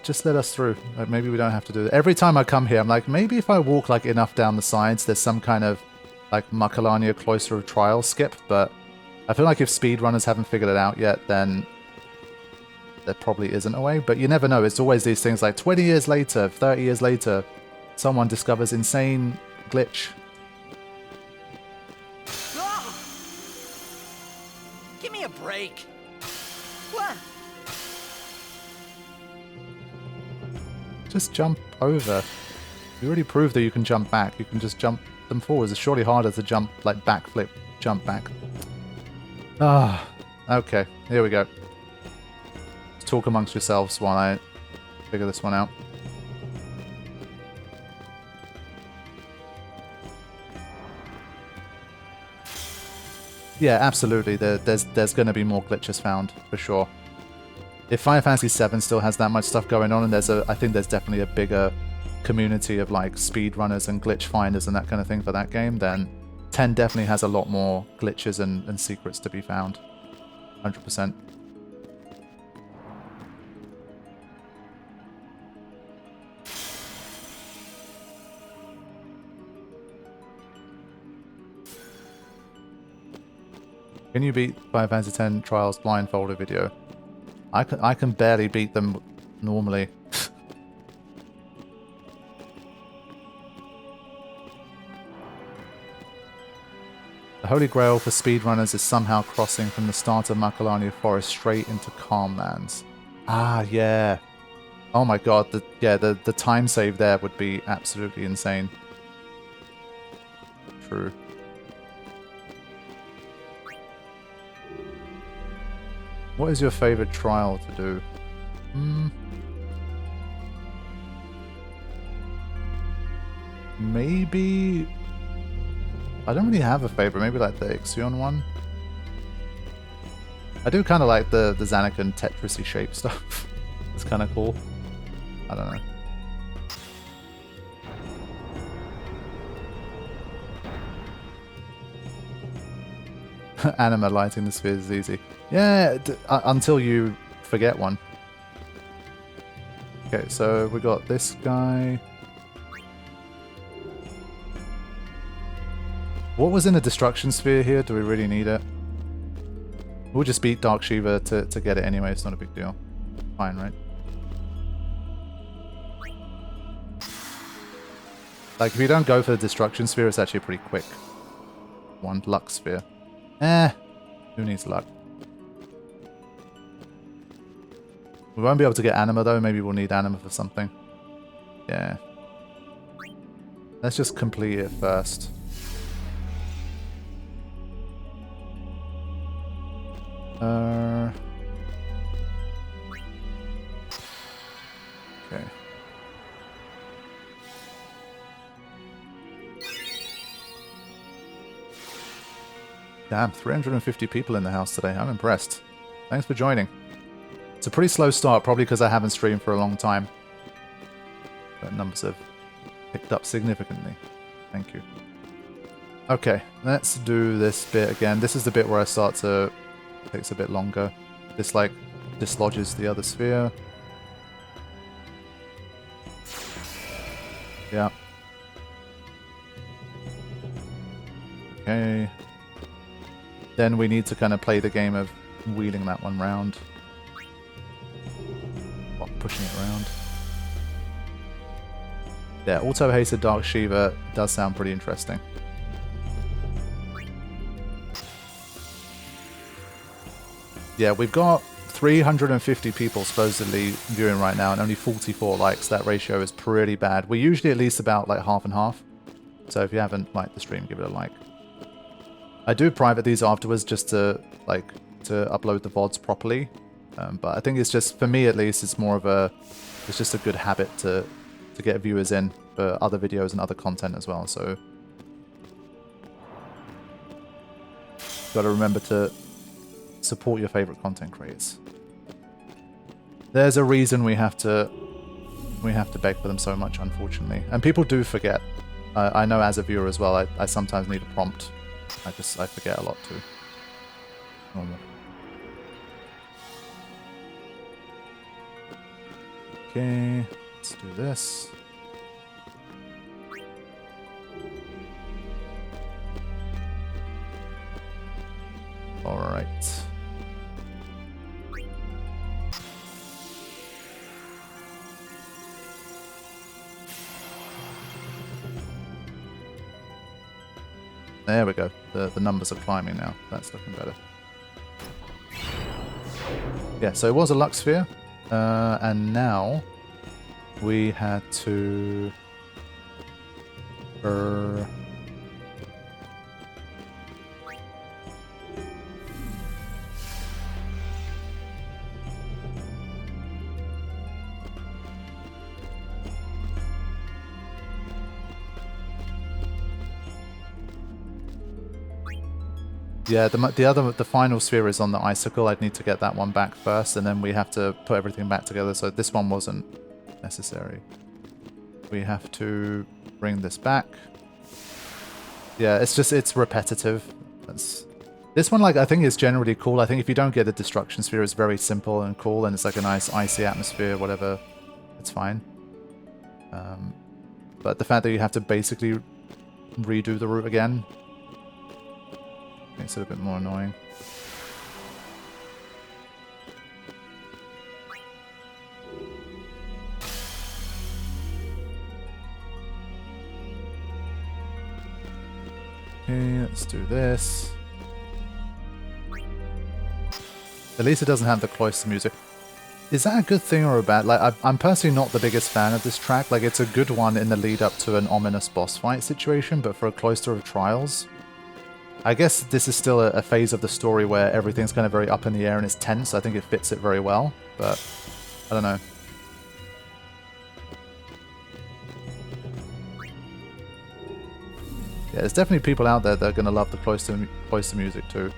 Just let us through. Like, maybe we don't have to do it. Every time I come here, I'm like, maybe if I walk like enough down the sides, there's some kind of like Macalania Cloister of Trial skip, but I feel like if speedrunners haven't figured it out yet, then there probably isn't a way. But you never know. It's always these things like 20 years later, 30 years later, someone discovers insane glitch. Oh! Give me a break. What? Just jump over. You already proved that you can jump back. You can just jump them forwards. It's surely harder to jump, like backflip, jump back. Ah, okay. Here we go. Let's talk amongst yourselves while I figure this one out. Yeah, absolutely. There's going to be more glitches found, for sure. If Final Fantasy VII still has that much stuff going on, and I think there's definitely a bigger community of like speedrunners and glitch finders and that kind of thing for that game, then 10 definitely has a lot more glitches and secrets to be found. 100%. Can you beat Final Fantasy X Trials blindfolded video? I can barely beat them normally. The Holy Grail for speedrunners is somehow crossing from the start of Macalania Forest straight into Calm Lands. Ah, yeah. Oh my god, the time save there would be absolutely insane. True. What is your favorite trial to do? Maybe... I don't really have a favorite. Maybe like the Ixion one. I do kind of like the Xanacan Tetris-y shape stuff. It's kind of cool. I don't know. Anima lighting the spheres is easy. Yeah, until you forget one. Okay, so we got this guy. What was in the destruction sphere here? Do we really need it? We'll just beat Dark Shiva to get it anyway. It's not a big deal. Fine, right? Like, if you don't go for the destruction sphere, it's actually pretty quick. One luck sphere. Who needs luck? We won't be able to get Anima though. Maybe we'll need Anima for something. Yeah. Let's just complete it first. Okay. Damn, 350 people in the house today. I'm impressed. Thanks for joining. It's a pretty slow start, probably because I haven't streamed for a long time. But numbers have picked up significantly. Thank you. Okay, let's do this bit again. This is the bit where I start to... It takes a bit longer. This, like, dislodges the other sphere. Yeah. Okay. Then we need to kind of play the game of wheeling that one round. Or pushing it around. Yeah, Auto-Haste Dark Shiva does sound pretty interesting. Yeah, we've got 350 people supposedly viewing right now and only 44 likes. That ratio is pretty bad. We're usually at least about like half and half. So if you haven't liked the stream, give it a like. I do private these afterwards just to upload the VODs properly. But I think it's just, for me at least, it's more of a, it's just a good habit to get viewers in for other videos and other content as well. So got to remember to support your favorite content creators. There's a reason we have to beg for them so much, unfortunately. And people do forget. I know as a viewer as well, I sometimes need a prompt. I forget a lot too. Normal. Okay, let's do this. All right. There we go. The numbers are climbing now. That's looking better. Yeah, so it was a luck sphere, and now we had to. Yeah, the final sphere is on the icicle. I'd need to get that one back first, and then we have to put everything back together. So this one wasn't necessary. We have to bring this back. Yeah, it's repetitive. This one, like, I think is generally cool. I think if you don't get the destruction sphere, it's very simple and cool, and it's like a nice icy atmosphere, whatever. It's fine. But the fact that you have to basically redo the route again makes it a bit more annoying. Okay, let's do this. At least it doesn't have the cloister music. Is that a good thing or a bad? Like, I'm personally not the biggest fan of this track. Like, it's a good one in the lead up to an ominous boss fight situation, but for a Cloister of Trials, I guess this is still a phase of the story where everything's kind of very up in the air and it's tense. I think it fits it very well, but I don't know. Yeah, there's definitely people out there that are going to love the cloister music too.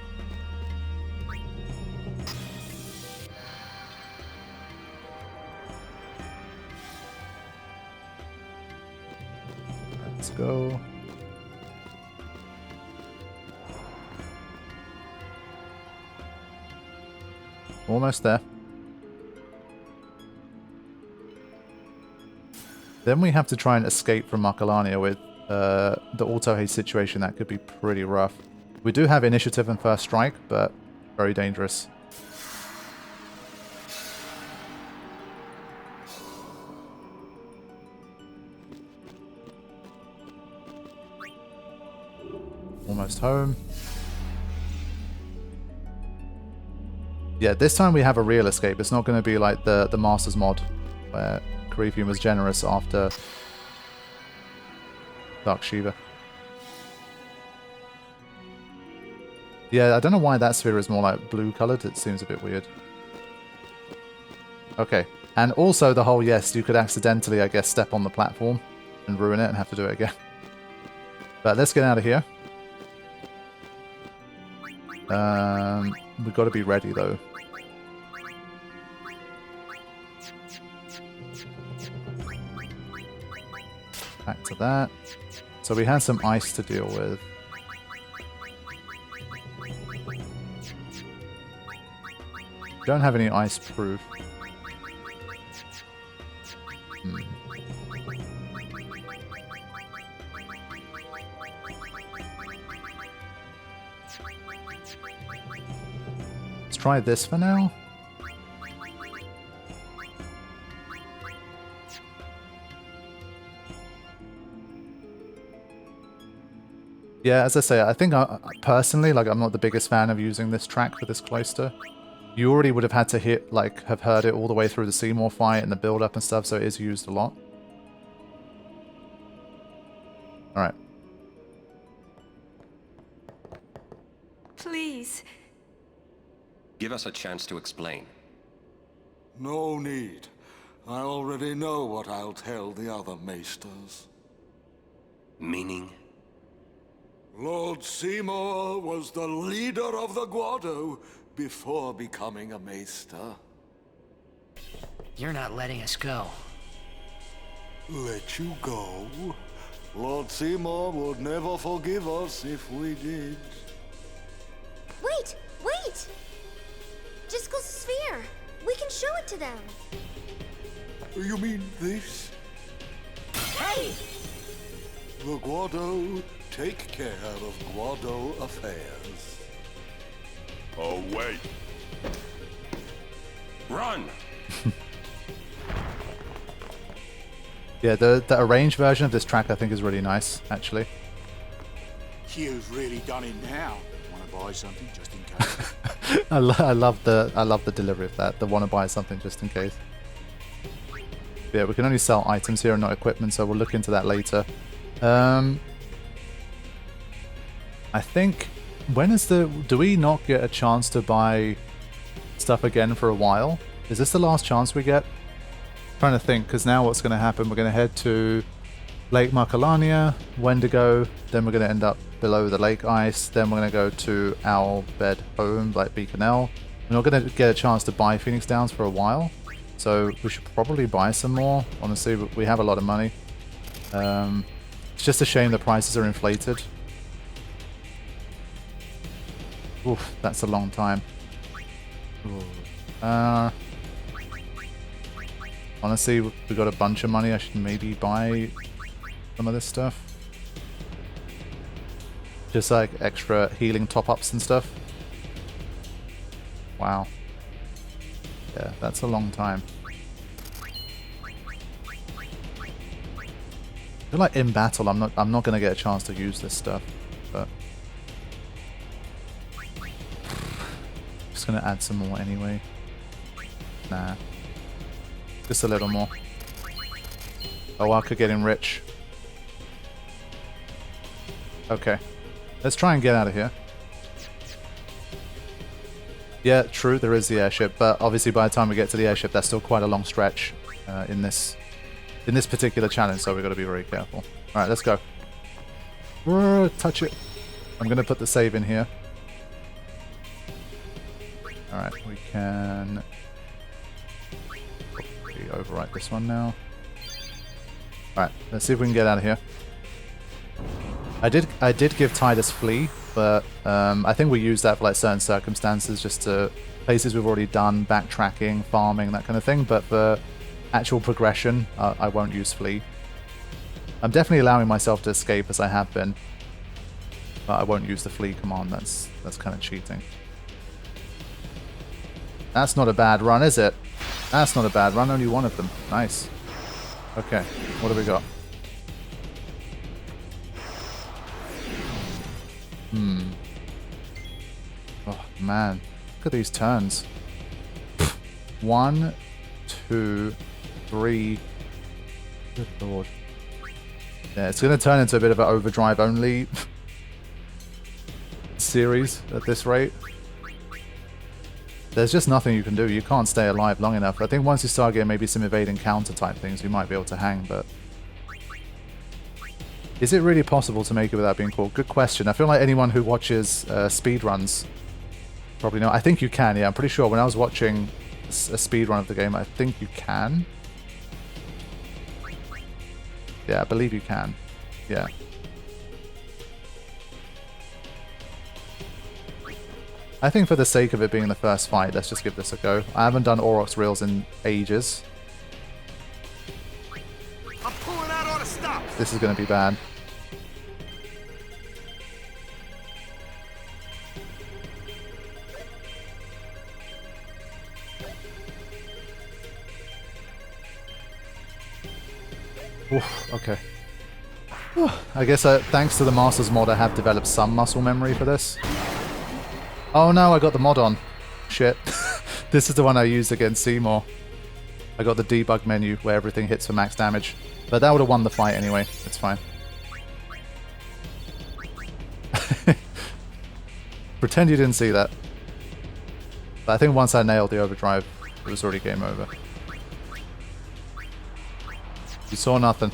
Let's go. Almost there. Then we have to try and escape from Macalania with the Auto-Haste situation. That could be pretty rough. We do have initiative and first strike, but very dangerous. Almost home. Yeah, this time we have a real escape. It's not going to be like the Masters mod, where Carithian was generous after Dark Shiva. Yeah, I don't know why that sphere is more like blue colored. It seems a bit weird. Okay, and also the whole, yes, you could accidentally, I guess, step on the platform and ruin it and have to do it again. But let's get out of here. We've got to be ready though. Back to that. So we had some ice to deal with. Don't have any ice proof. Let's try this for now. Yeah, as I say, I think personally, like, I'm not the biggest fan of using this track for this cloister. You already would have had to have heard it all the way through the CityMorgue fight and the build-up and stuff, so it is used a lot. Alright. Please. Give us a chance to explain. No need. I already know what I'll tell the other maesters. Meaning? Lord Seymour was the leader of the Guado before becoming a maester. You're not letting us go. Let you go? Lord Seymour would never forgive us if we did. Wait! Wait! Jiskel's sphere! We can show it to them! You mean this? Hey! The Guado take care of Guado affairs. Oh, wait. Run! Yeah, the arranged version of this track I think is really nice, actually. You've really done it now. Want to buy something just in case? I love the delivery of that. The want to buy something just in case. Yeah, we can only sell items here and not equipment, so we'll look into that later. I think do we not get a chance to buy stuff again for a while? Is this the last chance we get? I'm trying to think, because now what's going to happen? We're going to head to Lake Macalania, Wendigo, then we're going to end up below the lake ice, then we're going to go to our bed home, like Beaconell. We're not going to get a chance to buy Phoenix Downs for a while, so we should probably buy some more. Honestly, we have a lot of money. It's just a shame the prices are inflated. Oof, that's a long time. Honestly, we got a bunch of money. I should maybe buy some of this stuff. Just like extra healing top-ups and stuff. Wow. Yeah, that's a long time. I feel like in battle, I'm not gonna get a chance to use this stuff, but just gonna add some more anyway. Nah, just a little more. Oh, I could get him rich. Okay, let's try and get out of here. Yeah, true, there is the airship, but obviously by the time we get to the airship, that's still quite a long stretch in this particular challenge, so we've got to be very careful. Alright, let's go. Touch it. I'm going to put the save in here. Alright, we can overwrite this one now. Alright, let's see if we can get out of here. I did give Titus Flee, but I think we use that for like certain circumstances, just to places we've already done, backtracking, farming, that kind of thing, but for actual progression, I won't use Flee. I'm definitely allowing myself to escape as I have been, but I won't use the Flee command. That's kind of cheating. That's not a bad run, is it? That's not a bad run, only one of them. Nice. Okay, what do we got? Oh, man. Look at these turns. 1, 2, 3. Good lord. Yeah, it's going to turn into a bit of an overdrive only series at this rate. There's just nothing you can do. You can't stay alive long enough. I think once you start getting maybe some evade and counter type things, you might be able to hang, but is it really possible to make it without being caught? Good question. I feel like anyone who watches speedruns probably know. I think you can, yeah. I'm pretty sure when I was watching a speedrun of the game, I think you can. Yeah, I believe you can. Yeah. I think for the sake of it being the first fight, let's just give this a go. I haven't done Aurochs reels in ages. I'm pulling out all the stops. This is going to be bad. Oof, okay. I guess thanks to the Masters mod, I have developed some muscle memory for this. Oh no, I got the mod on. Shit. This is the one I used against Seymour. I got the debug menu where everything hits for max damage. But that would have won the fight anyway. It's fine. Pretend you didn't see that. But I think once I nailed the overdrive, it was already game over. You saw nothing.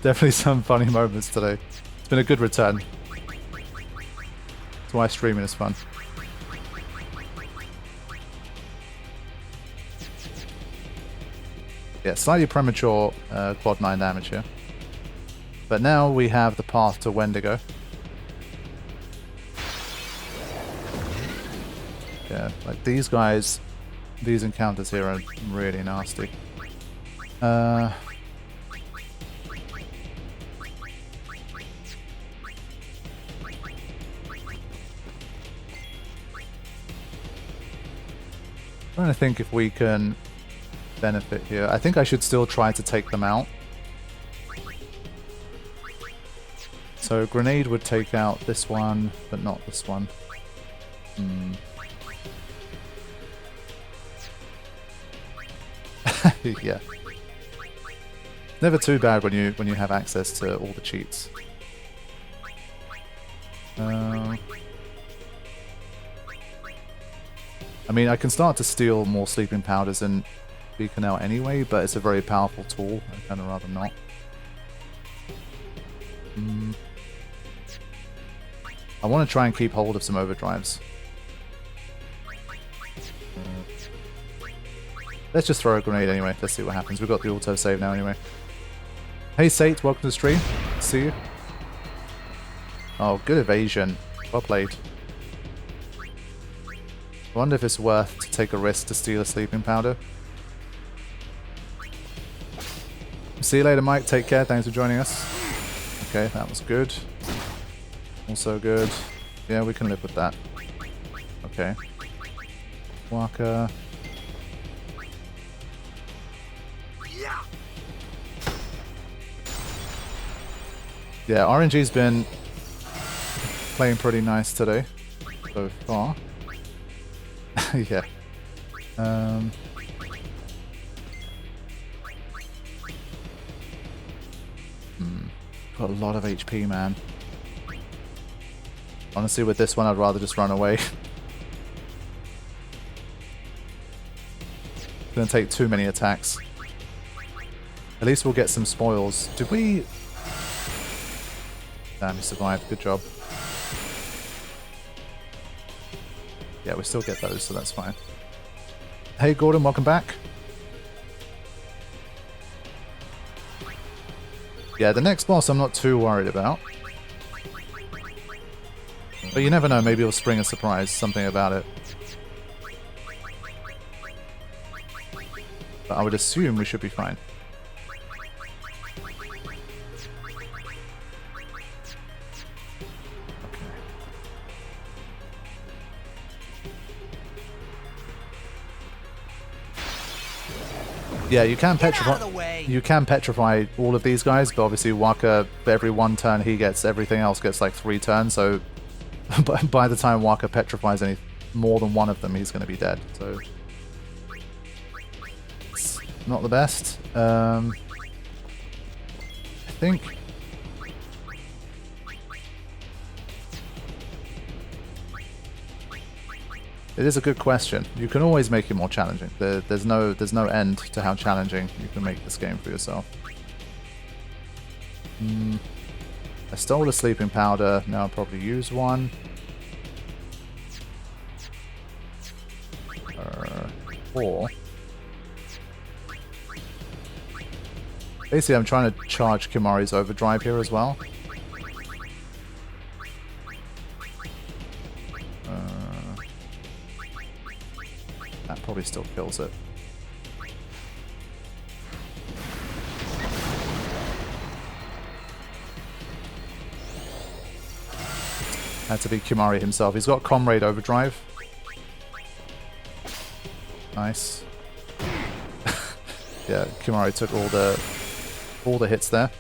Definitely some funny moments today. It's been a good return. That's why streaming is fun. Yeah, slightly premature quad 9 damage here. But now we have the path to Wendigo. Yeah, like these guys, these encounters here are really nasty. Trying to think if we can benefit here. I think I should still try to take them out. So grenade would take out this one, but not this one. Yeah. Never too bad when you have access to all the cheats. I mean, I can start to steal more sleeping powders and beacon out anyway, but it's a very powerful tool. I'd kind of rather not. I want to try and keep hold of some overdrives. Let's just throw a grenade anyway. Let's see what happens. We've got the auto save now anyway. Hey Sate, welcome to the stream. See you. Oh, good evasion. Well played. I wonder if it's worth to take a risk to steal a sleeping powder. See you later, Mike. Take care. Thanks for joining us. Okay, that was good. Also good. Yeah, we can live with that. Okay. Walker. Yeah, RNG's been playing pretty nice today so far. Yeah. Got a lot of HP, man. Honestly, with this one, I'd rather just run away. Gonna take too many attacks. At least we'll get some spoils. Did we... Damn, he survived. Good job. Yeah, we still get those, so that's fine. Hey, Gordon, welcome back. Yeah, the next boss I'm not too worried about. But you never know, maybe it'll spring a surprise, something about it. But I would assume we should be fine. Yeah, you can petrify all of these guys, but obviously Waka, every one turn he gets, everything else gets like 3 turns, so by the time Waka petrifies any more than one of them, he's going to be dead, so it's not the best. I think... It is a good question. You can always make it more challenging. There's no end to how challenging you can make this game for yourself. I stole a sleeping powder. Now I'll probably use one. Or basically, I'm trying to charge Kimari's overdrive here as well. That probably still kills it. Had to be Kimari himself. He's got Comrade Overdrive. Nice. Yeah, Kimari took all the hits there.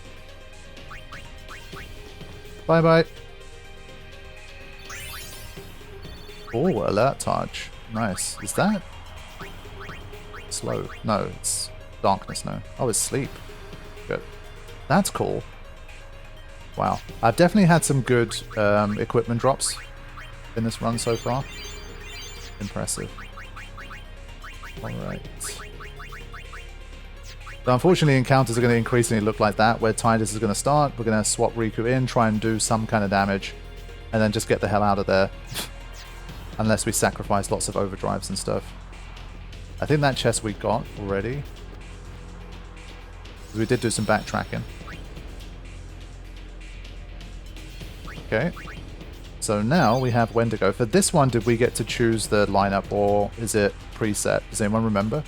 Bye bye. Oh, alert charge. Nice. Is that slow? No, it's darkness now. Oh, it's sleep. Good. That's cool. Wow. I've definitely had some good equipment drops in this run so far. Impressive. Alright. So unfortunately, encounters are going to increasingly look like that, where Tidus is going to start, we're going to swap Riku in, try and do some kind of damage, and then just get the hell out of there. Unless we sacrifice lots of overdrives and stuff. I think that chest we got already. We did do some backtracking. Okay. So now we have Wendigo. For this one, did we get to choose the lineup or is it preset? Does anyone remember?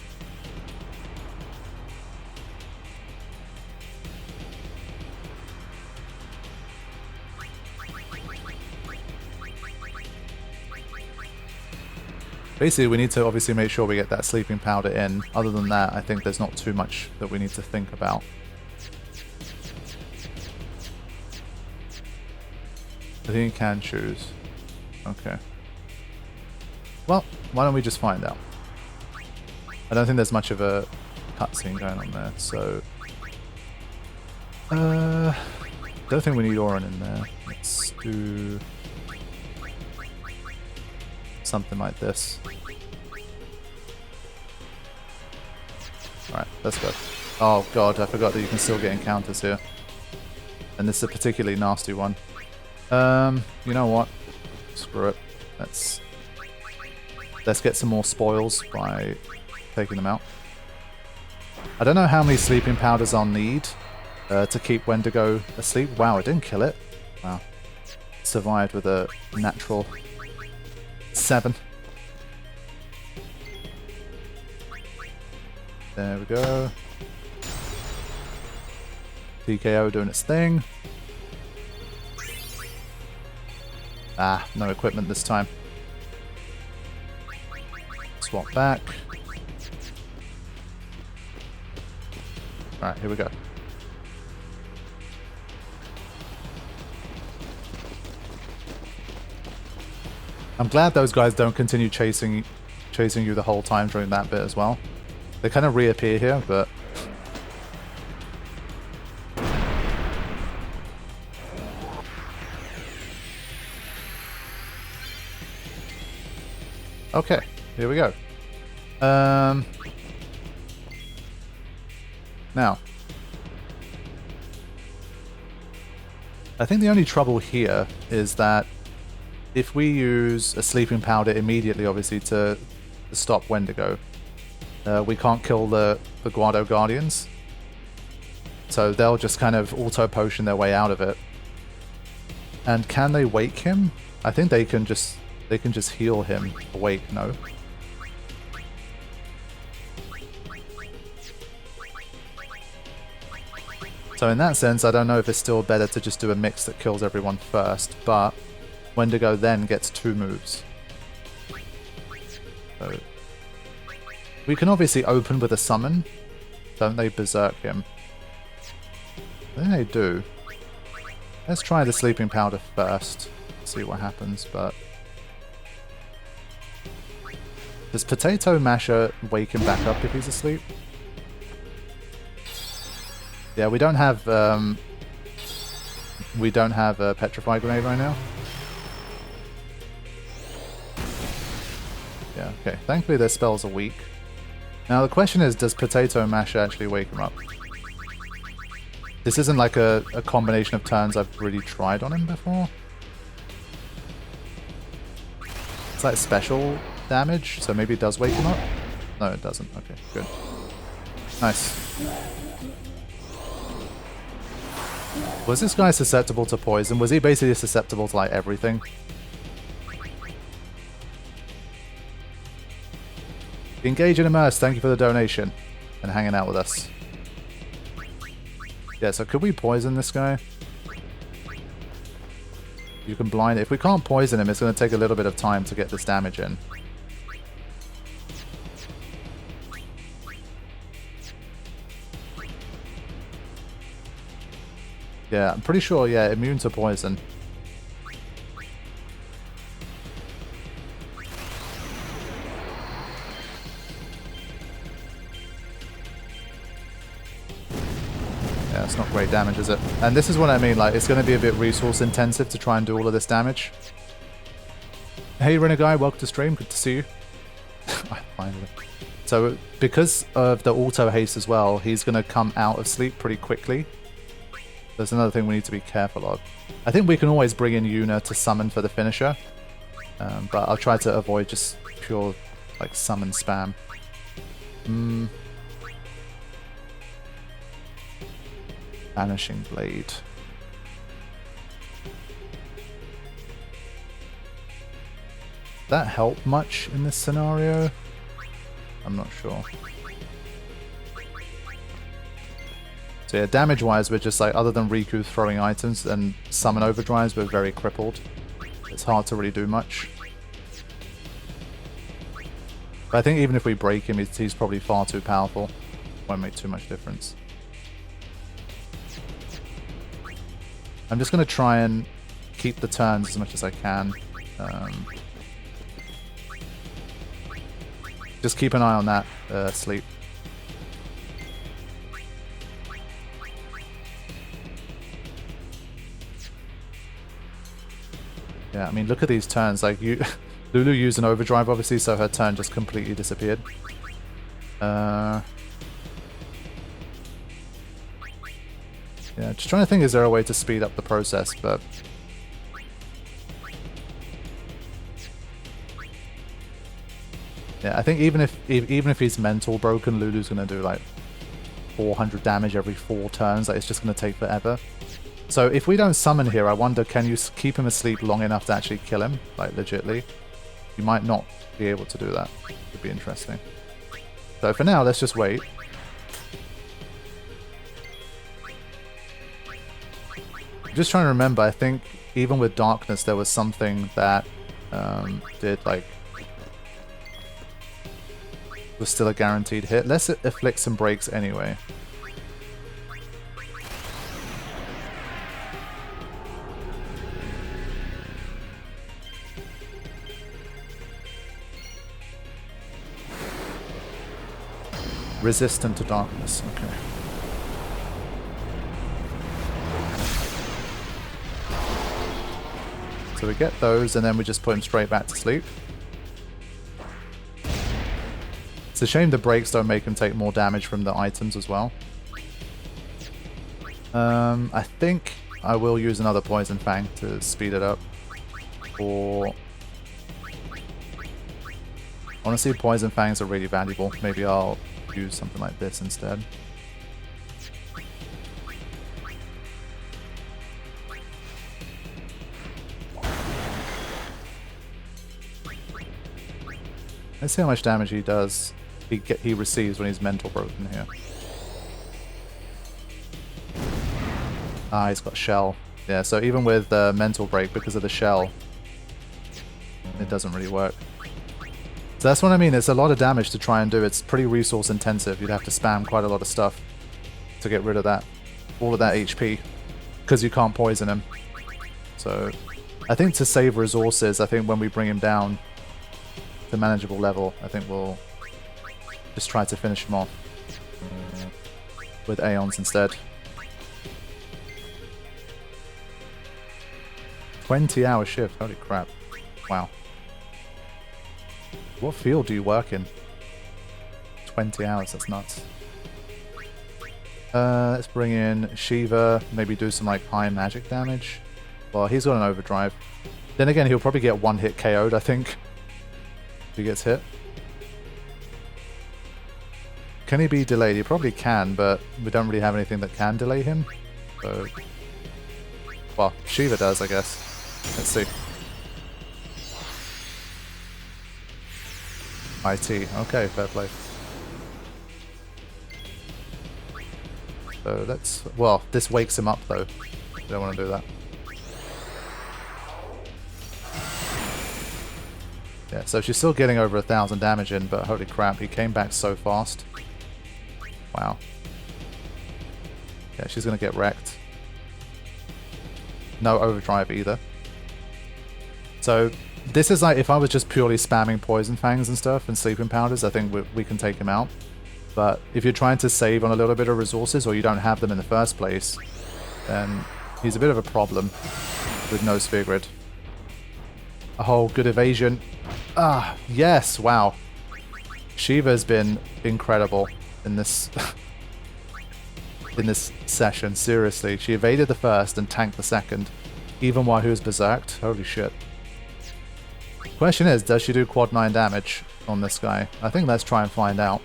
Basically, we need to obviously make sure we get that sleeping powder in. Other than that, I think there's not too much that we need to think about. I think you can choose. Okay. Well, why don't we just find out? I don't think there's much of a cutscene going on there, so... don't think we need Orin in there. Let's do... something like this. Alright, let's go. Oh god, I forgot that you can still get encounters here. And this is a particularly nasty one. You know what? Screw it. Let's get some more spoils by taking them out. I don't know how many sleeping powders I'll need to keep Wendigo asleep. Wow, I didn't kill it. Wow. Survived with a natural 7. There we go. TKO doing its thing. Ah, no equipment this time. Swap back. Alright, here we go. I'm glad those guys don't continue chasing you the whole time during that bit as well. They kind of reappear here, but... Okay, here we go. Now, I think the only trouble here is that if we use a sleeping powder immediately, obviously, to stop Wendigo, we can't kill the Guado Guardians. So they'll just kind of auto-potion their way out of it. And can they wake him? I think they can just heal him awake, no? So in that sense, I don't know if it's still better to just do a mix that kills everyone first, but Wendigo then gets 2 moves. So we can obviously open with a summon. Don't they berserk him? I think they do. Let's try the sleeping powder first. See what happens, but... Does Potato Masher wake him back up if he's asleep? Yeah, we don't have a Petrify Grenade right now. Yeah, okay. Thankfully their spells are weak. Now the question is, does Potato Masher actually wake him up? This isn't like a combination of turns I've really tried on him before. It's like special damage, so maybe it does wake him up? No, it doesn't. Okay, good. Nice. Was this guy susceptible to poison? Was he basically susceptible to like everything? Engage and Immerse, thank you for the donation and hanging out with us. Yeah, so could we poison this guy? You can blind it. If we can't poison him, it's going to take a little bit of time to get this damage in. Yeah, I'm pretty sure, yeah, immune to poison. Yeah, it's not great damage, is it? And this is what I mean, like, it's going to be a bit resource intensive to try and do all of this damage. Hey, RinnaGuy, welcome to stream, good to see you. Finally. So, because of the Auto-Haste as well, he's going to come out of sleep pretty quickly. There's another thing we need to be careful of. I think we can always bring in Yuna to summon for the finisher. But I'll try to avoid just pure, like, summon spam. Vanishing Blade. that help much in this scenario? I'm not sure. So yeah, damage-wise, we're just like, other than Riku throwing items and summon overdrives, we're very crippled. It's hard to really do much. But I think even if we break him, he's probably far too powerful. Won't make too much difference. I'm just going to try and keep the turns as much as I can. Just keep an eye on that sleep. Yeah, I mean, look at these turns. Like, Lulu used an overdrive, obviously, so her turn just completely disappeared. Yeah, just trying to think, is there a way to speed up the process, but... Yeah, I think even if he's mental broken, Lulu's gonna do like 400 damage every 4 turns. Like, it's just gonna take forever. So if we don't summon here, I wonder, can you keep him asleep long enough to actually kill him? Like, legitly. You might not be able to do that. Could be interesting. So for now, let's just wait. I'm just trying to remember, I think even with Darkness, there was something that did, like, was still a guaranteed hit. Let's afflict some breaks anyway. Resistant to darkness, okay. So we get those, and then we just put him straight back to sleep. It's a shame the breaks don't make him take more damage from the items as well. I think I will use another Poison Fang to speed it up. Or... honestly, Poison Fangs are really valuable. Maybe I'll use something like this instead. Let's see how much damage he does. He receives when he's mental broken here. Ah, he's got shell. Yeah, so even with mental break, because of the shell, it doesn't really work. So that's what I mean, it's a lot of damage to try and do. It's pretty resource intensive. You'd have to spam quite a lot of stuff to get rid of that, all of that HP, because you can't poison him. So I think to save resources, I think when we bring him down to manageable level, I think we'll just try to finish him off with Aeons instead. 20-hour shift, holy crap. Wow. What field do you work in? 20 hours, that's nuts. Let's bring in Shiva, maybe do some like high magic damage. Well, he's got an overdrive. Then again, he'll probably get one hit KO'd, I think, if he gets hit. Can he be delayed? He probably can, but we don't really have anything that can delay him. So, well, Shiva does, I guess. Let's see. IT. Okay, fair play. So let's... well, this wakes him up though. We don't want to do that. Yeah, so she's still getting over 1,000 damage in, but holy crap, he came back so fast. Wow. Yeah, she's gonna get wrecked. No overdrive either. So this is like, if I was just purely spamming Poison Fangs and stuff and Sleeping Powders, I think we can take him out. But if you're trying to save on a little bit of resources, or you don't have them in the first place, then he's a bit of a problem with no Sphere Grid. A whole good evasion. Ah, yes, wow. Shiva's been incredible in this in this session, seriously. She evaded the first and tanked the second, even while he was berserked. Holy shit. Question is, does she do quad 9 damage on this guy? I think let's try and find out.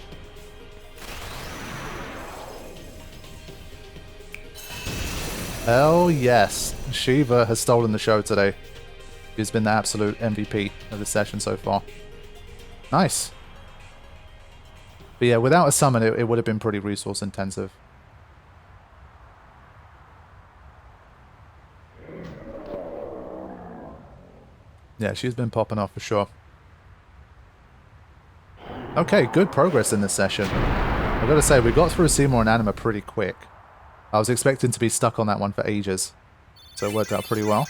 Hell yes. Shiva has stolen the show today. He's been the absolute MVP of the session so far. Nice. But yeah, without a summon, it would have been pretty resource intensive. Yeah, she's been popping off for sure. Okay, good progress in this session. I've got to say, we got through Seymour and Anima pretty quick. I was expecting to be stuck on that one for ages. So it worked out pretty well.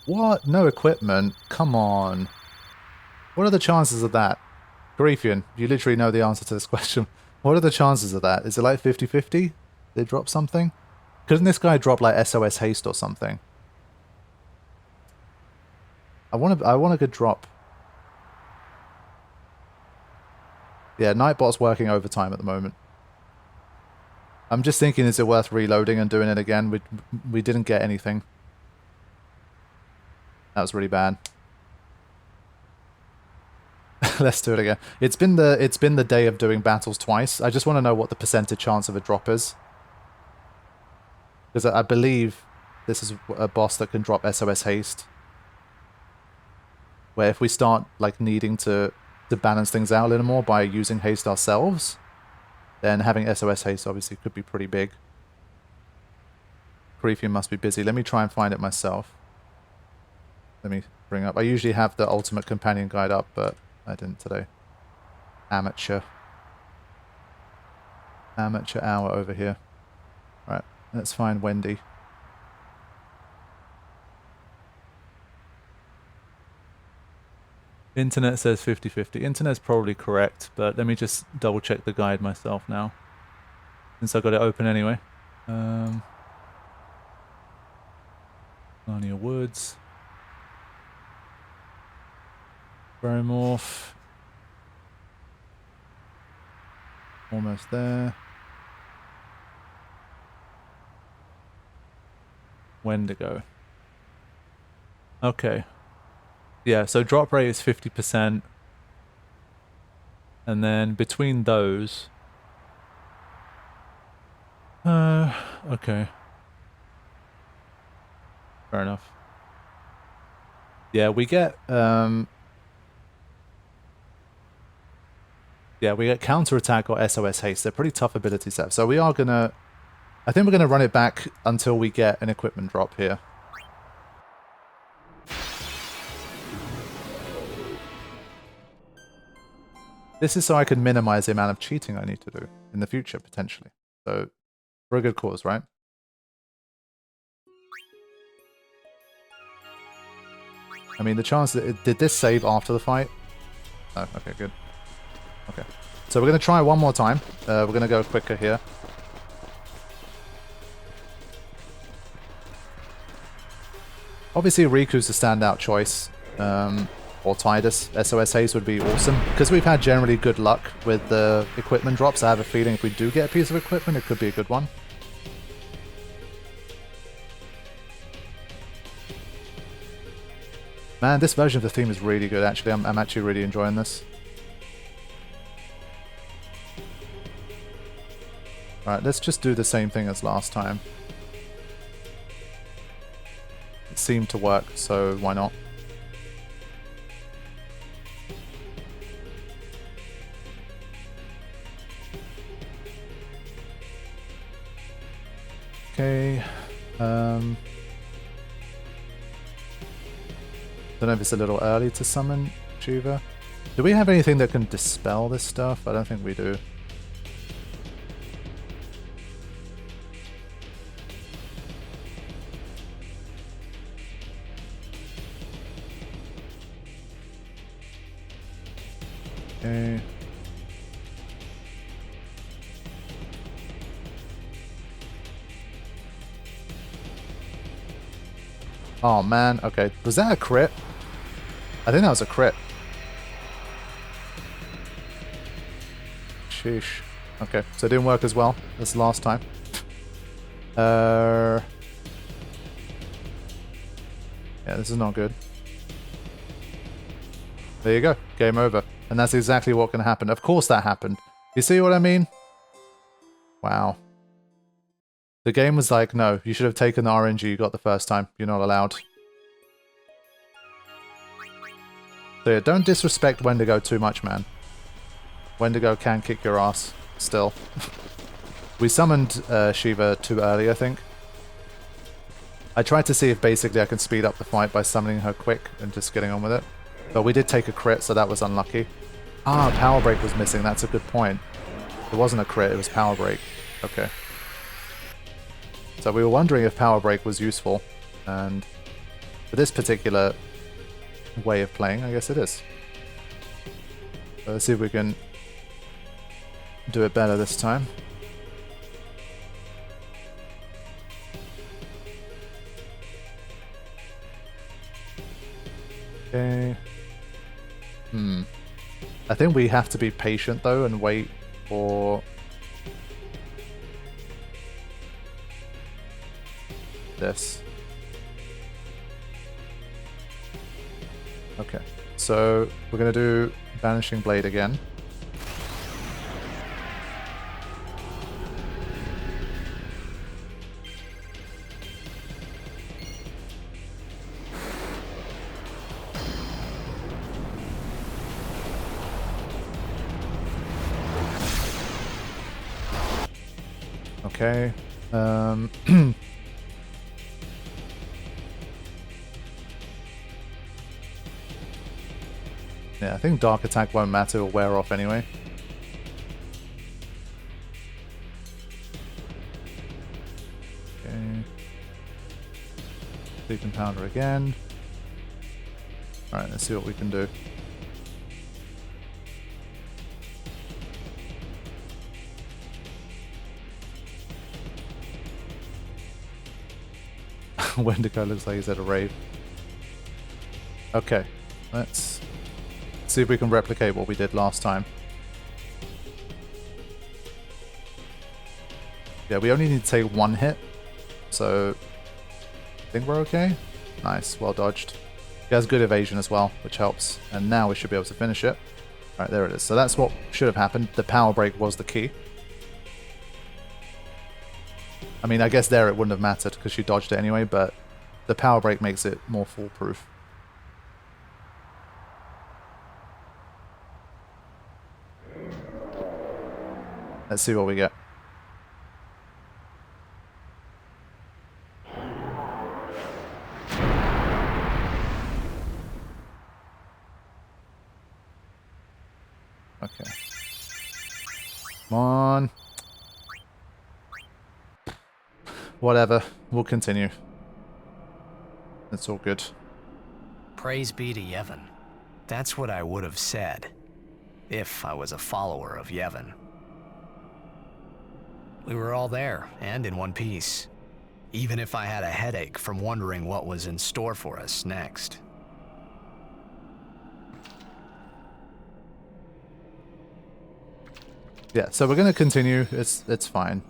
What? No equipment? Come on. What are the chances of that? Garifian, you literally know the answer to this question. What are the chances of that? Is it like 50-50? They drop something? Couldn't this guy drop like SOS Haste or something? I want a good drop. Yeah, Nightbot's working overtime at the moment. I'm just thinking, is it worth reloading and doing it again? We didn't get anything. That was really bad. Let's do it again. It's been the day of doing battles twice. I just want to know what the percentage chance of a drop is. Because I believe this is a boss that can drop SOS Haste. Where if we start like needing to balance things out a little more by using haste ourselves, then having SOS Haste obviously could be pretty big. Garifian must be busy. Let me try and find it myself. Let me bring up. I usually have the Ultimate Companion Guide up, but I didn't today. Amateur. Amateur hour over here. Right, let's find Wendy. Internet says 50-50. Internet's probably correct, but let me just double check the guide myself now. Since I got it open anyway. Narnia Woods. Barrymorph. Almost there. Wendigo. Okay. Yeah, so drop rate is 50%. And then between those... okay. Fair enough. Yeah, we get... yeah, we get counterattack or SOS Haste. They're pretty tough ability sets. So we are gonna... I think we're gonna run it back until we get an equipment drop here. This is so I can minimize the amount of cheating I need to do in the future, potentially. So, for a good cause, right? I mean, the chance that... did this save after the fight? Oh, okay, good. Okay. So we're going to try one more time. We're going to go quicker here. Obviously, Riku's the standout choice. Or Tidus. SOS Haste would be awesome. Because we've had generally good luck with the equipment drops, I have a feeling if we do get a piece of equipment, it could be a good one. Man, this version of the theme is really good, actually. I'm actually really enjoying this. Alright, let's just do the same thing as last time. It seemed to work, so why not? Okay, don't know if it's a little early to summon Shiva. Do we have anything that can dispel this stuff? I don't think we do. Okay. Oh man, okay. Was that a crit? I think that was a crit. Sheesh. Okay, so it didn't work as well as last time. Yeah, this is not good. There you go. Game over. And that's exactly what can happen. Of course that happened. You see what I mean? Wow. The game was like, no, you should have taken the RNG you got the first time. You're not allowed. So yeah, don't disrespect Wendigo too much, man. Wendigo can kick your ass, still. We summoned Shiva too early, I think. I tried to see if basically I can speed up the fight by summoning her quick and just getting on with it. But we did take a crit, so that was unlucky. Ah, Power Break was missing, that's a good point. It wasn't a crit, it was Power Break. Okay. So we were wondering if Power Break was useful, and for this particular way of playing, I guess it is. So let's see if we can do it better this time. Okay. I think we have to be patient though and wait for this. Okay, so we're gonna do Vanishing Blade again. Okay. Yeah, I think Dark Attack won't matter, it'll wear off anyway. Okay. Sleeping Powder again. Alright, let's see what we can do. Wendigo looks like he's at a rave. Okay, let's see if we can replicate what we did last time. Yeah, we only need to take one hit, so I think we're okay. Nice, well dodged. He has good evasion as well, which helps. And now we should be able to finish it. Alright, there it is. So that's what should have happened. The Power Break was the key. I mean, I guess there it wouldn't have mattered because she dodged it anyway, but the Power Break makes it more foolproof. Let's see what we get. Okay. Come on. Whatever, we'll continue. It's all good. Praise be to Yevon. That's what I would have said, if I was a follower of Yevon. We were all there, and in one piece. Even if I had a headache from wondering what was in store for us next. Yeah, so we're going to continue. It's fine.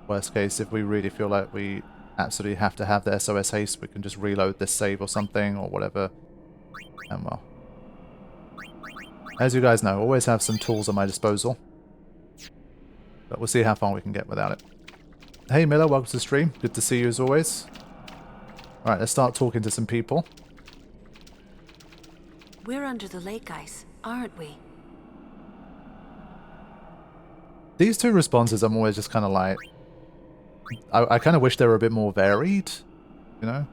Worst case, if we really feel like we absolutely have to have the SOS haste, we can just reload this save or something or whatever. And well, as you guys know, I always have some tools at my disposal. But we'll see how far we can get without it. Hey Miller, welcome to the stream. Good to see you as always. Alright, let's start talking to some people. We're under the lake ice, aren't we? These two responses I'm always just kind of like... I kind of wish they were a bit more varied, you know?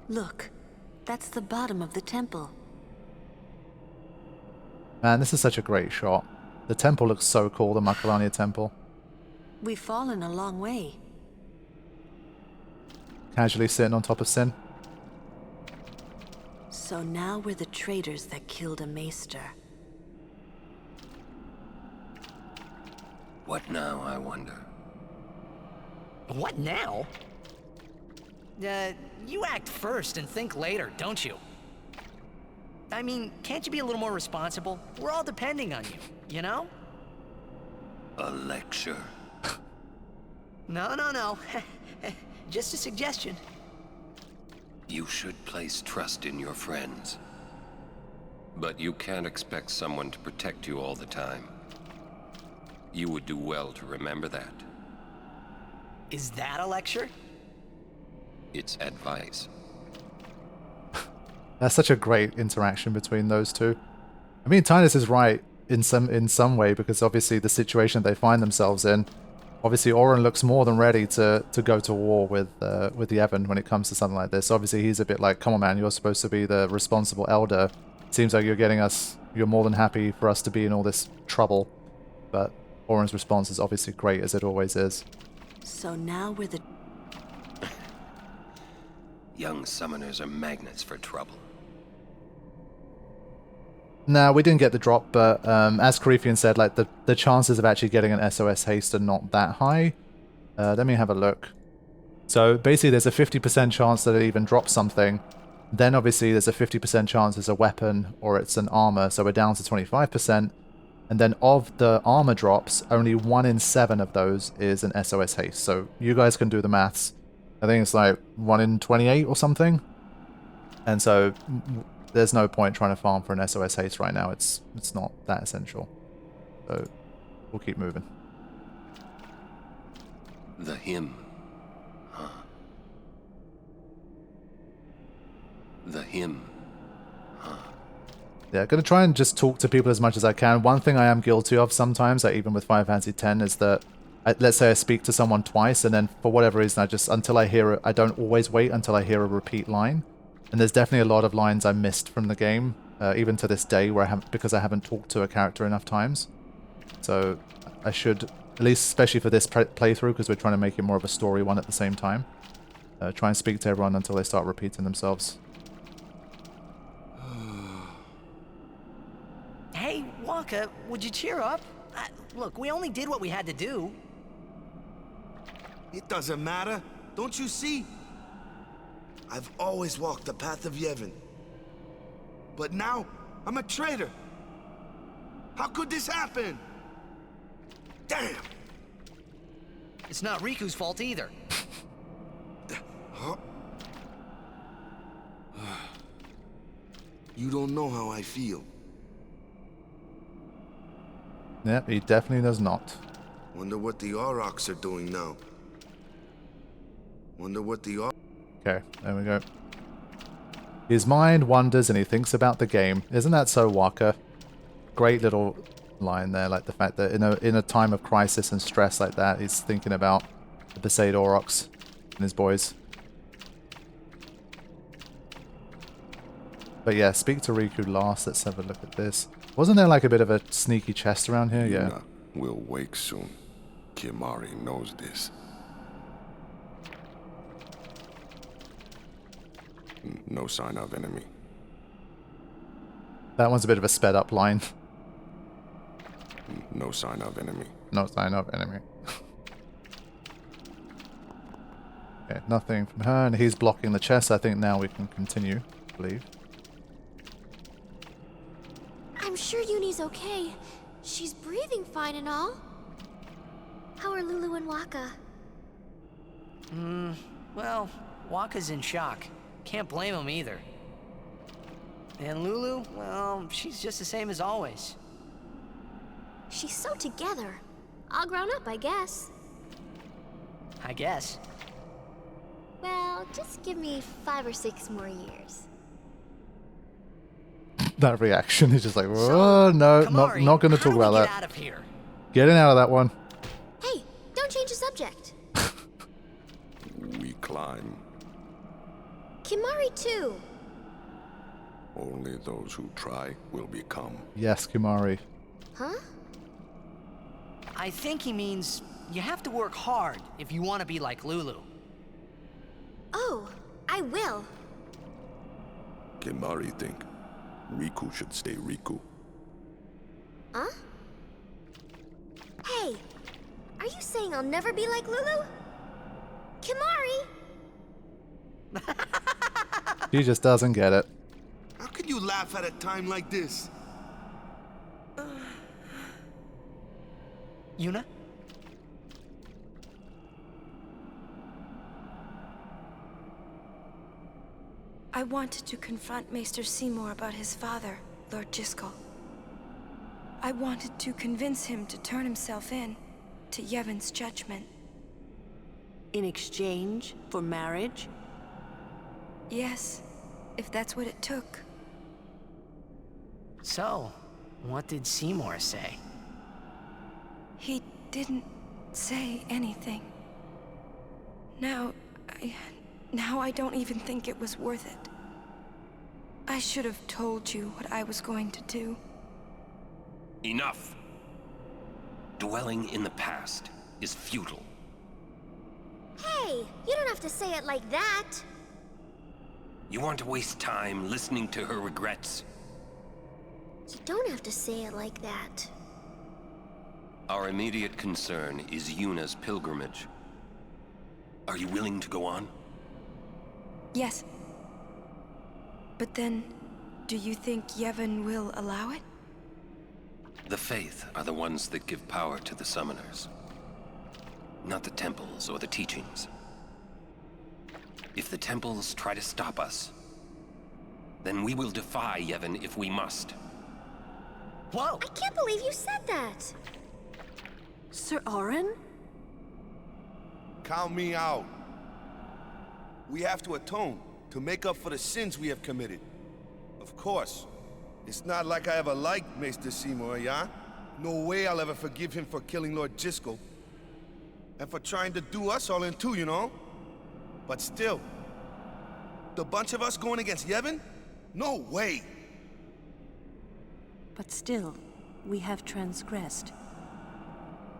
Look, that's the bottom of the temple. Man, this is such a great shot. The temple looks so cool, the Macalania temple. We've fallen a long way. Casually sitting on top of Sin. So now we're the traitors that killed a maester. What now, I wonder? What now? You act first and think later, don't you? I mean, can't you be a little more responsible? We're all depending on you, you know? A lecture? No. Just a suggestion. You should place trust in your friends. But you can't expect someone to protect you all the time. You would do well to remember that. Is that a lecture? It's advice. That's such a great interaction between those two. I mean, Tinus is right in some way, because obviously the situation they find themselves in, obviously Orin looks more than ready to go to war with the Evan when it comes to something like this. Obviously he's a bit like, come on man, you're supposed to be the responsible elder. Seems like you're more than happy for us to be in all this trouble. But Orin's response is obviously great, as it always is. So now we're the... Young summoners are magnets for trouble. Nah, we didn't get the drop, but as Carithian said, like the chances of actually getting an SOS haste are not that high. Let me have a look. So basically there's a 50% chance that it even drops something. Then obviously there's a 50% chance it's a weapon or it's an armor, so we're down to 25%. And then of the armor drops, only 1 in 7 of those is an SOS haste. So you guys can do the maths. I think it's like 1 in 28 or something. And so there's no point trying to farm for an SOS haste right now. It's not that essential. So we'll keep moving. The hymn. Huh. The hymn. Huh. Yeah, gonna try and just talk to people as much as I can. One thing I am guilty of sometimes, like even with Final Fantasy X, is that let's say I speak to someone twice, and then for whatever reason, I don't always wait until I hear a repeat line. And there's definitely a lot of lines I missed from the game, even to this day, because I haven't talked to a character enough times. So I should, at least especially for this playthrough, because we're trying to make it more of a story one at the same time, try and speak to everyone until they start repeating themselves. Hey, Waka, would you cheer up? Look, we only did what we had to do. It doesn't matter. Don't you see? I've always walked the path of Yevon. But now, I'm a traitor. How could this happen? Damn! It's not Riku's fault either. Huh? You don't know how I feel. Yep, he definitely does not. Wonder what the Aurochs are doing now. Wonder what the Okay, there we go. His mind wanders and he thinks about the game. Isn't that so, Waka? Great little line there, like the fact that in a time of crisis and stress like that, he's thinking about the Besaid Aurochs and his boys. But yeah, speak to Riku last. Let's have a look at this. Wasn't there like a bit of a sneaky chest around here? Yeah. Yuna will wake soon. Kimari knows this. No sign of enemy. That one's a bit of a sped up line. No sign of enemy. No sign of enemy. Okay, nothing from her, and he's blocking the chest. I think now we can continue, I believe. I'm sure Yuni's okay. She's breathing fine and all. How are Lulu and Waka? Well, Waka's in shock. Can't blame him either. And Lulu, well, she's just the same as always. She's so together. All grown up, I guess. I guess. Well, just give me 5 or 6 more years. That reaction is just like, oh, no, Kamari, not going to talk about Get that. out of here. Getting out of that one. Hey, don't change the subject. We climb. Kimari too. Only those who try will become. Yes, Kumari. Huh? I think he means you have to work hard if you want to be like Lulu. Oh, I will. Kimari think Riku should stay Riku. Huh? Hey, are you saying I'll never be like Lulu? Kimari! He just doesn't get it. How can you laugh at a time like this? Yuna? I wanted to confront Maester Seymour about his father, Lord Jiskel. I wanted to convince him to turn himself in to Yevon's judgment. In exchange for marriage? Yes, if that's what it took. So, what did Seymour say? He didn't say anything. Now I don't even think it was worth it. I should have told you what I was going to do. Enough! Dwelling in the past is futile. Hey, you don't have to say it like that. You want to waste time listening to her regrets? You don't have to say it like that. Our immediate concern is Yuna's pilgrimage. Are you willing to go on? Yes. But then, do you think Yevon will allow it? The Faith are the ones that give power to the summoners. Not the temples or the teachings. If the temples try to stop us, then we will defy Yevon if we must. Whoa! I can't believe you said that. Sir Orin? Count me out. We have to atone to make up for the sins we have committed. Of course. It's not like I ever liked Maester Seymour, yeah? No way I'll ever forgive him for killing Lord Jiskel. And for trying to do us all in two, you know? But still, the bunch of us going against Yevon? No way! But still, we have transgressed.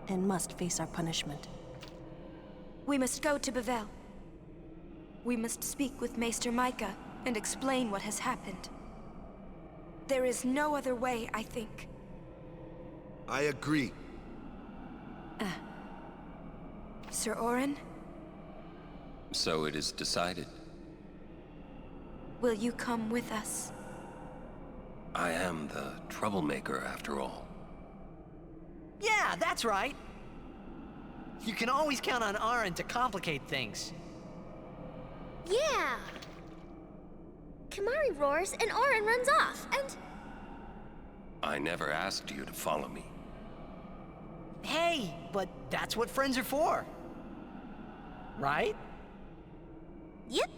And must face our punishment. We must go to Bevel. We must speak with Maester Micah and explain what has happened. There is no other way, I think. I agree. Sir Orin, So it is decided. will you come with us? I am the troublemaker after all. Yeah, that's right. You can always count on Orin to complicate things. Yeah. Kamari roars and Orin runs off, and... I never asked you to follow me. Hey, but that's what friends are for. Right? Yep.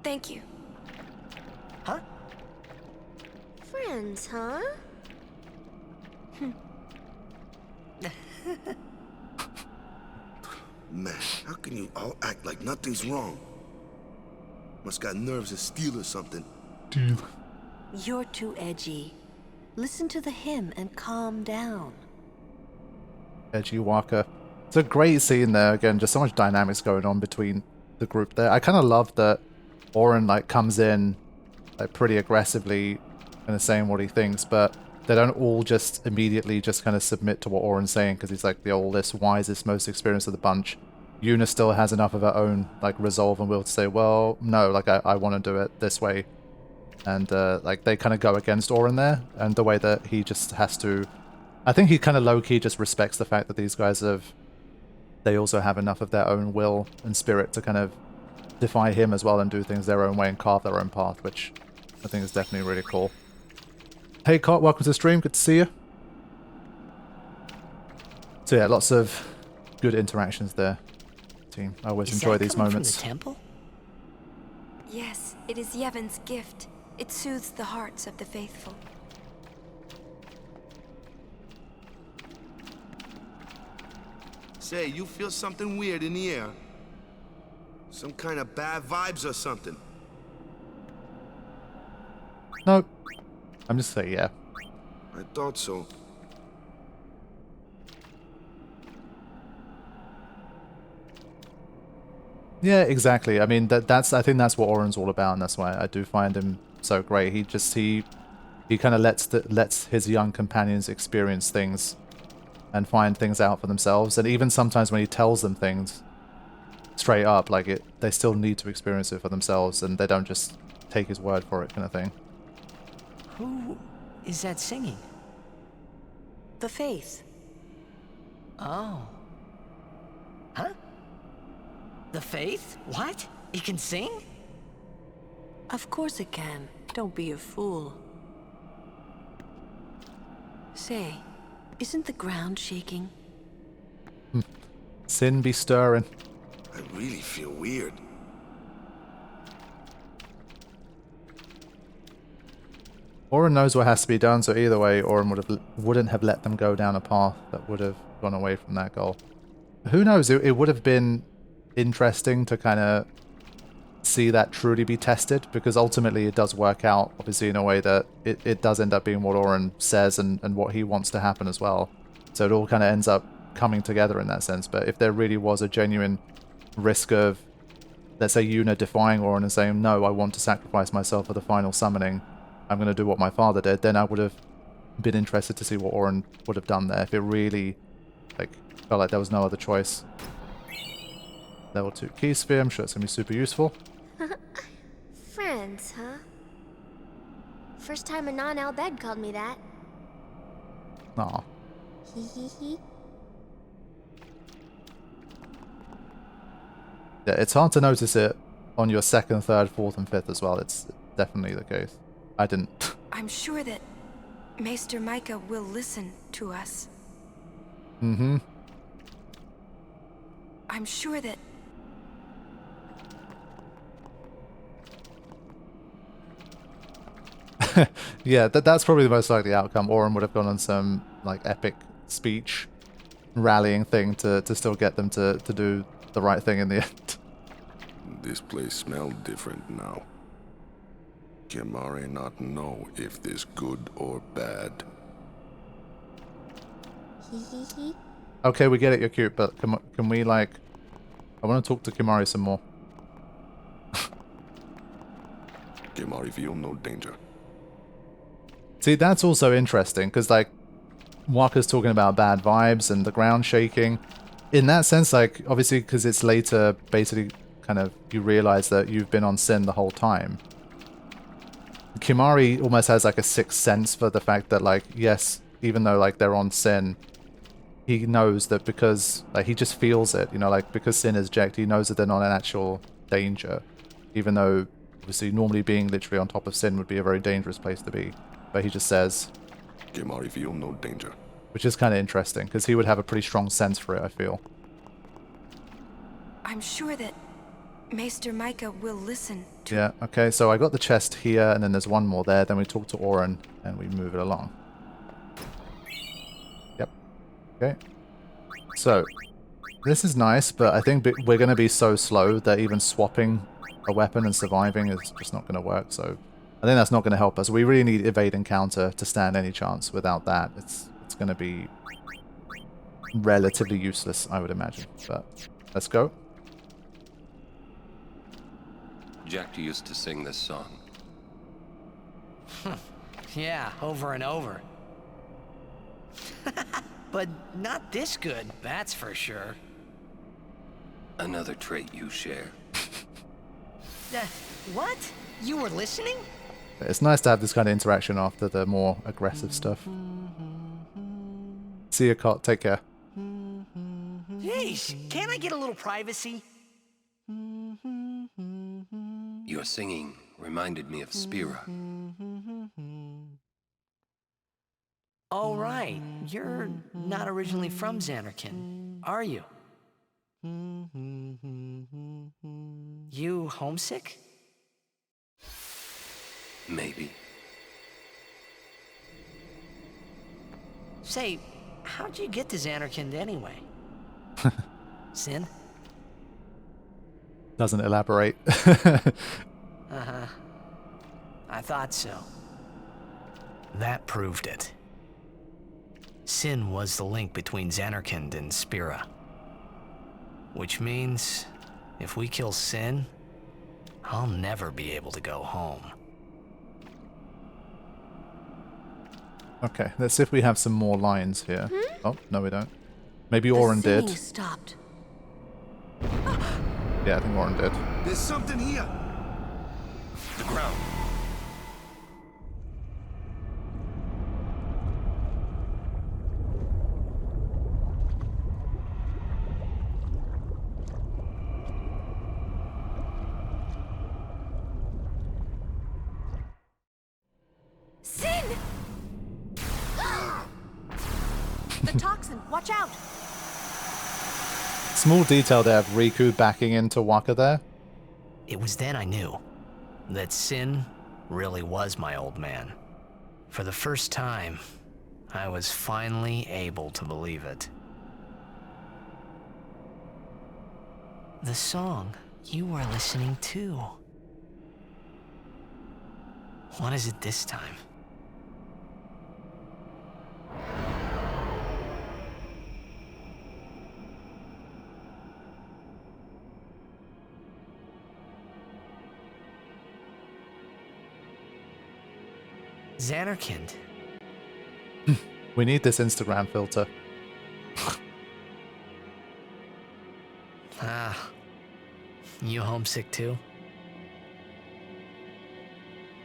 Thank you. Huh? Friends, huh? Man, how can you all act like nothing's wrong? Must got nerves of steel or something. Dude. You're too edgy. Listen to the hymn and calm down. Edgy Walker. It's a great scene there. Again, just so much dynamics going on between the group there. I kind of love that Orin like comes in like pretty aggressively kind of saying what he thinks, but they don't all just immediately just kind of submit to what Orin's saying because he's like the oldest, wisest, most experienced of the bunch. Yuna still has enough of her own like resolve and will to say, well, no, like I want to do it this way. And like they kind of go against Orin there, and the way that he just has to, I think he kind of low-key just respects the fact that these guys they also have enough of their own will and spirit to kind of defy him as well and do things their own way and carve their own path, which I think is definitely really cool. Hey Cot, welcome to the stream, good to see you. So yeah, lots of good interactions there, team. I always enjoy these moments. From the temple? Yes, it is Yevon's gift. It soothes the hearts of the faithful. Say, you feel something weird in the air? Some kind of bad vibes or something? No, I'm just saying, yeah. I thought so. Yeah, exactly. I mean, I think that's what Orin's all about, and that's why I do find him so great. He kind of lets his young companions experience things and find things out for themselves. And even sometimes when he tells them things straight up, like they still need to experience it for themselves, and they don't just take his word for it, kind of thing. Who is that singing? The Faith. Oh. Huh? The Faith? What? It can sing? Of course it can. Don't be a fool. Say, isn't the ground shaking? Sin be stirring. I really feel weird. Orin knows what has to be done, so either way, Orin wouldn't have let them go down a path that would have gone away from that goal. Who knows? It would have been interesting to kind of see that truly be tested, because ultimately it does work out, obviously, in a way that it does end up being what Orin says and what he wants to happen as well. So it all kind of ends up coming together in that sense. But if there really was a genuine risk of, let's say, Yuna defying Orin and saying, no, I want to sacrifice myself for the final summoning, I'm going to do what my father did, then I would have been interested to see what Orin would have done there, if it really felt like there was no other choice. Level 2 key sphere, I'm sure it's going to be super useful. Friends, huh? First time a non-Albed called me that. Aw. Hee hee hee. Yeah, it's hard to notice it on your 2nd, 3rd, 4th, and 5th as well. It's definitely the case. I didn't. I'm sure that Maester Micah will listen to us. Mm-hmm. I'm sure that... Yeah, that's probably the most likely outcome. Orin would have gone on some epic speech rallying thing to still get them to do the right thing in the end. This place smells different now. Can Mari not know if this good or bad? Hee hee hee. Okay, we get it, you're cute, but can we I want to talk to Kimari some more. Kimari feel no danger. See, that's also interesting, because Waka's talking about bad vibes and the ground shaking. In that sense, obviously, because it's later, basically, kind of, you realize that you've been on Sin the whole time. Kimari almost has a sixth sense for the fact that, yes, even though, they're on Sin, he knows that because, he just feels it, because Sin is Jecht, he knows that they're not in actual danger. Even though, obviously, normally being literally on top of Sin would be a very dangerous place to be. But he just says... Kimari feel no danger. Which is kind of interesting, because he would have a pretty strong sense for it, I feel. I'm sure that Maester Micah will listen to... Yeah, okay, so I got the chest here, and then there's one more there. Then we talk to Orin, and we move it along. Yep. Okay. So, this is nice, but I think we're going to be so slow that even swapping a weapon and surviving is just not going to work, so... I think that's not going to help us. We really need evade and counter to stand any chance. Without that, it's going to be relatively useless, I would imagine. But let's go. Jecht used to sing this song. Yeah, over and over. But not this good, that's for sure. Another trait you share. What? You were listening? It's nice to have this kind of interaction after the more aggressive stuff. See you, Cot. Take care. Jeez, can't I get a little privacy? Your singing reminded me of Spira. Oh, right. You're not originally from Xanarkand, are you? You homesick? Maybe. Say, how'd you get to Xanarkand anyway? Sin? Doesn't elaborate. Uh-huh. I thought so. That proved it. Sin was the link between Xanarkand and Spira. Which means, if we kill Sin, I'll never be able to go home. Okay, let's see if we have some more lines here. Oh, no we don't. Maybe Orin did. Stopped. Yeah, I think Orin did. There's something here. The ground. The toxin, watch out! Small detail there of Riku backing into Waka there. It was then I knew that Sin really was my old man. For the first time, I was finally able to believe it. The song you were listening to. What is it this time? Xanarkand. We need this Instagram filter. Ah, you homesick too?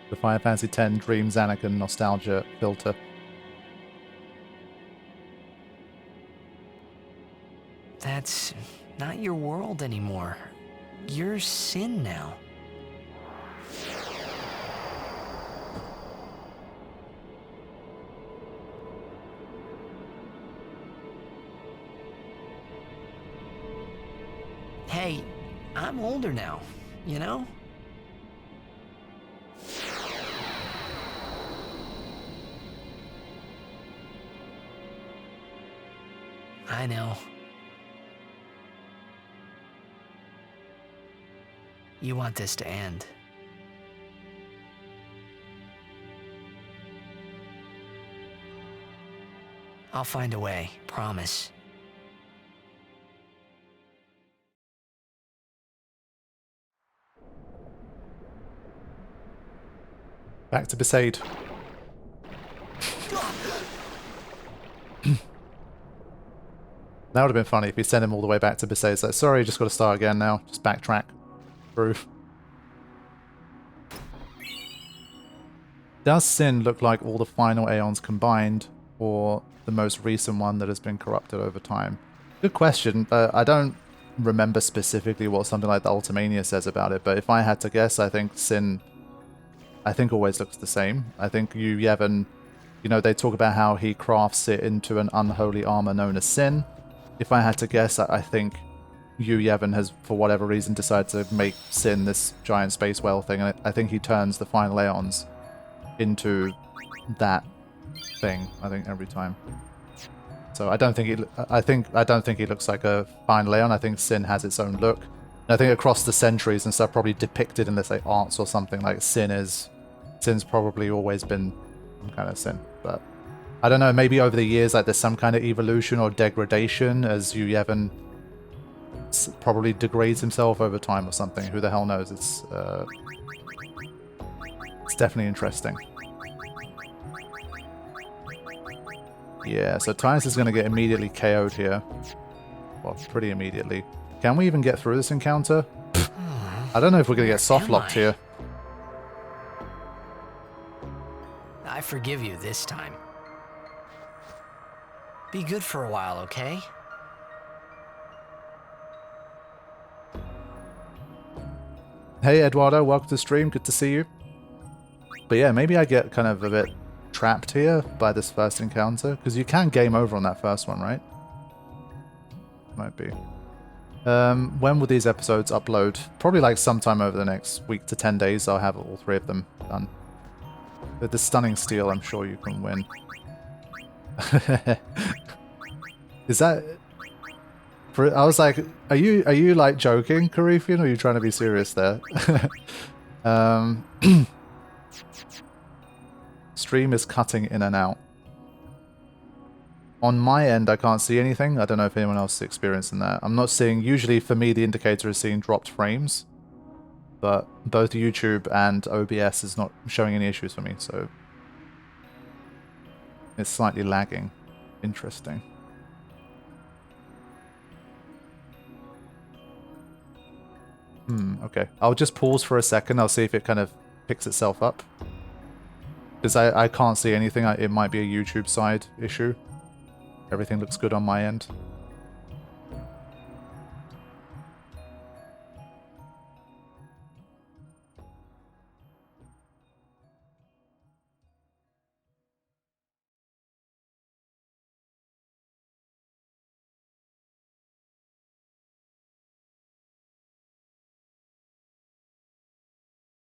The Final Fantasy X Dream Xanarkand nostalgia filter. That's not your world anymore. You're Sin now. Hey, I'm older now, you know? I know. You want this to end. I'll find a way, promise. Back to Besaid. That would have been funny if we sent him all the way back to Besaid. It's like, sorry, just got to start again now. Just backtrack through. Does Sin look like all the final Aeons combined, or the most recent one that has been corrupted over time? Good question. I don't remember specifically what something like the Ultimania says about it, but if I had to guess, I think Sin, always looks the same. I think Yu Yevon, you know, they talk about how he crafts it into an unholy armor known as Sin. If I had to guess, I think Yu Yevon has, for whatever reason, decided to make Sin this giant space whale thing, and I think he turns the final Aeons into that thing, I think, every time. So I don't think he looks like a final Aeon. I think Sin has its own look. And I think across the centuries and stuff, probably depicted in, let's say, arts or something, like Sin's probably always been some kind of Sin. But I don't know, maybe over the years, like, there's some kind of evolution or degradation as Yu Yevon probably degrades himself over time or something. Who the hell knows? It's definitely interesting. Yeah, so Titus is going to get immediately KO'd here. Well, pretty immediately. Can we even get through this encounter? I don't know if we're going to get soft-locked here. I forgive you this time. Be good for a while, okay? Hey Eduardo, welcome to the stream, good to see you. But yeah, maybe I get kind of a bit trapped here by this first encounter, because you can game over on that first one, right? Might be. When will these episodes upload? Probably like sometime over the next week to 10 days, I'll have all 3 of them done. With the stunning steel, I'm sure you can win. Is that... I was like, are you like joking, Carifian, or are you trying to be serious there? Stream is cutting in and out. On my end, I can't see anything. I don't know if anyone else is experiencing that. I'm not seeing... Usually, for me, the indicator is seeing dropped frames. But both YouTube and OBS is not showing any issues for me, so... It's slightly lagging. Interesting. Okay. I'll just pause for a second. I'll see if it kind of picks itself up. Because I can't see anything. It might be a YouTube side issue. Everything looks good on my end.